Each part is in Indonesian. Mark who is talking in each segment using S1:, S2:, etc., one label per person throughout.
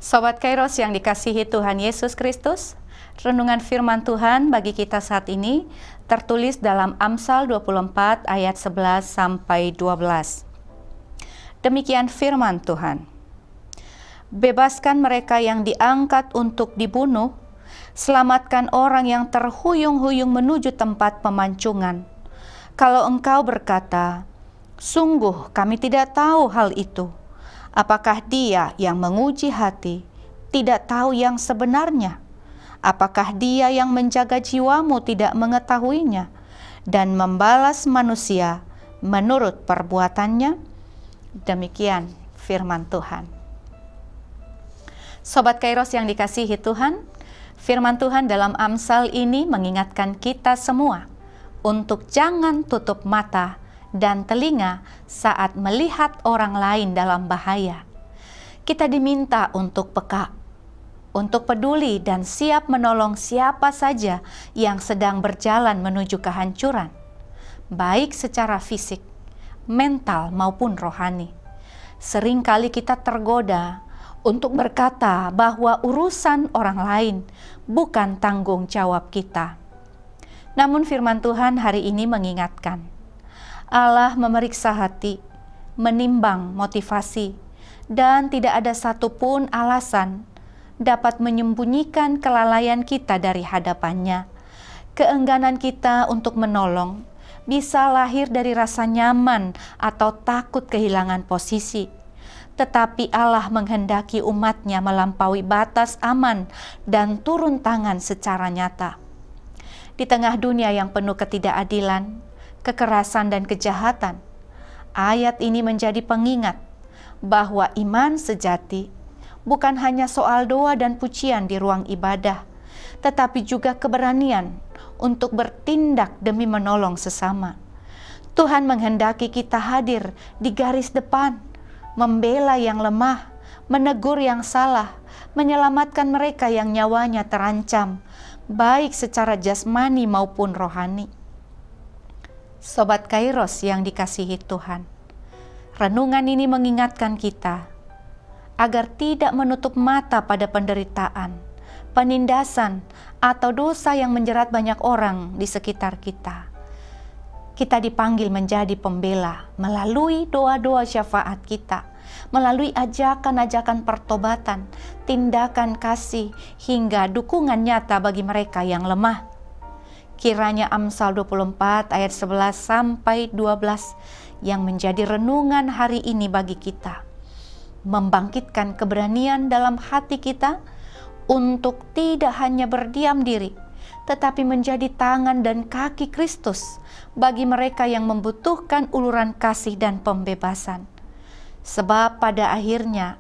S1: Sobat Kairos yang dikasihi Tuhan Yesus Kristus, renungan firman Tuhan bagi kita saat ini tertulis dalam Amsal 24 ayat 11 sampai 12. Demikian firman Tuhan. Bebaskan mereka yang diangkat untuk dibunuh, selamatkan orang yang terhuyung-huyung menuju tempat pemancungan. Kalau engkau berkata, sungguh kami tidak tahu hal itu, apakah Dia yang menguji hati tidak tahu yang sebenarnya? Apakah Dia yang menjaga jiwamu tidak mengetahuinya dan membalas manusia menurut perbuatannya? Demikian firman Tuhan. Sobat Kairos yang dikasihi Tuhan, firman Tuhan dalam Amsal ini mengingatkan kita semua untuk jangan tutup mata dan telinga saat melihat orang lain dalam bahaya. Kita diminta untuk peka, untuk peduli dan siap menolong siapa saja yang sedang berjalan menuju kehancuran, baik secara fisik, mental maupun rohani. Seringkali kita tergoda untuk berkata bahwa urusan orang lain bukan tanggung jawab kita. Namun firman Tuhan hari ini mengingatkan, Allah memeriksa hati, menimbang motivasi, dan tidak ada satupun alasan dapat menyembunyikan kelalaian kita dari hadapannya. Keengganan kita untuk menolong bisa lahir dari rasa nyaman atau takut kehilangan posisi. Tetapi Allah menghendaki umatnya melampaui batas aman dan turun tangan secara nyata. Di tengah dunia yang penuh ketidakadilan, kekerasan dan kejahatan, ayat ini menjadi pengingat bahwa iman sejati bukan hanya soal doa dan pujian di ruang ibadah, tetapi juga keberanian untuk bertindak demi menolong sesama. Tuhan menghendaki kita hadir di garis depan, membela yang lemah, menegur yang salah, menyelamatkan mereka yang nyawanya terancam, baik secara jasmani maupun rohani. Sobat Kairos yang dikasihi Tuhan, renungan ini mengingatkan kita agar tidak menutup mata pada penderitaan, penindasan, atau dosa yang menjerat banyak orang di sekitar kita. Kita dipanggil menjadi pembela melalui doa-doa syafaat kita, melalui ajakan-ajakan pertobatan, tindakan kasih, hingga dukungan nyata bagi mereka yang lemah. Kiranya Amsal 24 ayat 11 sampai 12 yang menjadi renungan hari ini bagi kita, membangkitkan keberanian dalam hati kita untuk tidak hanya berdiam diri, tetapi menjadi tangan dan kaki Kristus bagi mereka yang membutuhkan uluran kasih dan pembebasan. Sebab pada akhirnya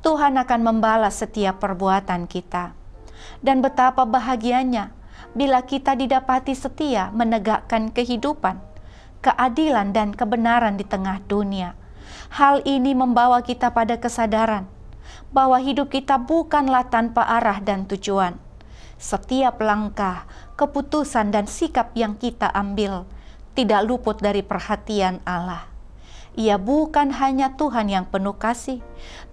S1: Tuhan akan membalas setiap perbuatan kita. Dan betapa bahagianya bila kita didapati setia menegakkan kehidupan, keadilan dan kebenaran di tengah dunia. Hal ini membawa kita pada kesadaran bahwa hidup kita bukanlah tanpa arah dan tujuan. Setiap langkah, keputusan dan sikap yang kita ambil tidak luput dari perhatian Allah. Ia bukan hanya Tuhan yang penuh kasih,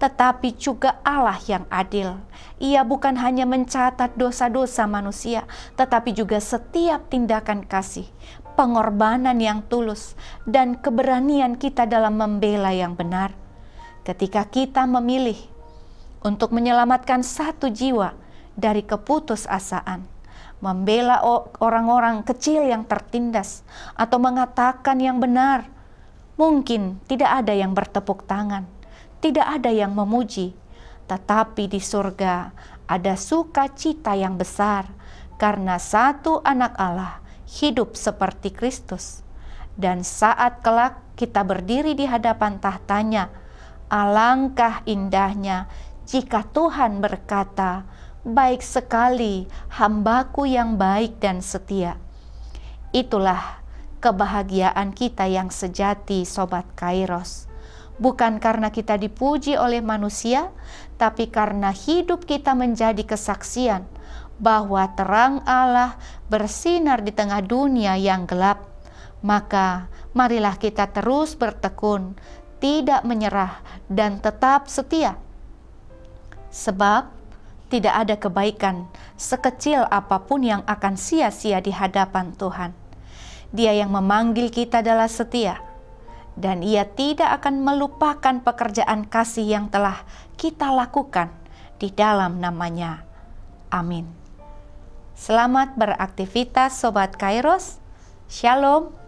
S1: tetapi juga Allah yang adil. Ia bukan hanya mencatat dosa-dosa manusia, tetapi juga setiap tindakan kasih, pengorbanan yang tulus, dan keberanian kita dalam membela yang benar. Ketika kita memilih untuk menyelamatkan satu jiwa dari keputusasaan, membela orang-orang kecil yang tertindas, atau mengatakan yang benar, mungkin tidak ada yang bertepuk tangan, tidak ada yang memuji, tetapi di surga ada sukacita yang besar karena satu anak Allah hidup seperti Kristus. Dan saat kelak kita berdiri di hadapan tahtanya, alangkah indahnya jika Tuhan berkata, baik sekali hambaku yang baik dan setia. Itulah kebahagiaan kita yang sejati, Sobat Kairos. Bukan karena kita dipuji oleh manusia, tapi karena hidup kita menjadi kesaksian bahwa terang Allah bersinar di tengah dunia yang gelap. Maka marilah kita terus bertekun, tidak menyerah, dan tetap setia. Sebab tidak ada kebaikan sekecil apapun yang akan sia-sia di hadapan Tuhan. Dia yang memanggil kita adalah setia, dan Ia tidak akan melupakan pekerjaan kasih yang telah kita lakukan di dalam nama-Nya. Amin. Selamat beraktivitas Sobat Kairos. Shalom.